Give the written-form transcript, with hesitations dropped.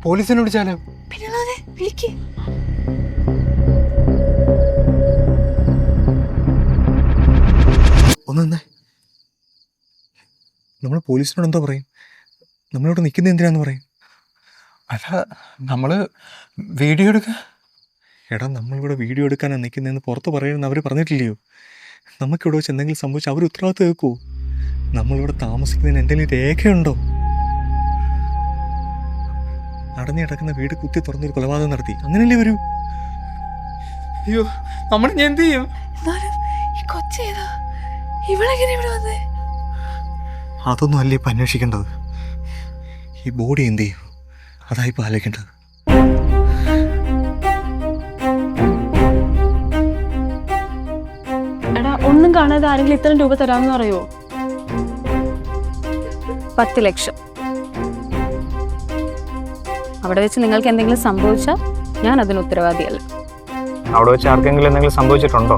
പോലീസിനെ വിളിച്ചാലോ? പിന്നെ വിളിക്ക്. ഒന്നേ, നമ്മൾ പോലീസിനോട് എന്താ പറയും? നമ്മളിവിടെ നിൽക്കുന്നത് എന്തിനാന്ന് പറയും? അല്ല, നമ്മള് വീഡിയോ എടുക്ക. എടാ, നമ്മളിവിടെ വീഡിയോ എടുക്കാനാണ് നിൽക്കുന്നതെന്ന് പുറത്ത് പറയുമെന്ന് അവർ പറഞ്ഞിട്ടില്ലയോ? നമുക്കിവിടെ വെച്ച് എന്തെങ്കിലും സംഭവിച്ചാൽ അവർ ഉത്തരവാദിത്വം കേൾക്കുമോ? നമ്മളിവിടെ താമസിക്കുന്നതിന് എന്തെങ്കിലും രേഖയുണ്ടോ? അടഞ്ഞു കിടക്കുന്ന വീട് കുത്തി തുറന്നൊരു കൊലപാതകം നടത്തി, അങ്ങനെയല്ലേ വരൂ? അയ്യോ, നമ്മൾ ഞാൻ എന്ത് ചെയ്യും? എന്നാലും ഈ കൊച്ചേതാ? ഇവളെങ്ങനെ ഇവിടെ വന്നേ? അതൊന്നും അല്ലേ ഇപ്പം അന്വേഷിക്കേണ്ടത്. ഈ ബോഡി എന്ത് ചെയ്യും? അതായിപ്പോൾ ആലോചിക്കേണ്ടത്. എടാ, ഒന്നും കാണാതെ ആരെങ്കിലും ഇത്രയും രൂപ തരാമെന്ന് പറയുമോ? 10 ലക്ഷം. അവിടെ വെച്ച് നിങ്ങൾക്ക് എന്തെങ്കിലും സംഭവിച്ചാൽ ഞാൻ അതിന് ഉത്തരവാദിയല്ല. അവിടെ വെച്ച് ആർക്കെങ്കിലും എന്തെങ്കിലും സംഭവിച്ചിട്ടുണ്ടോ?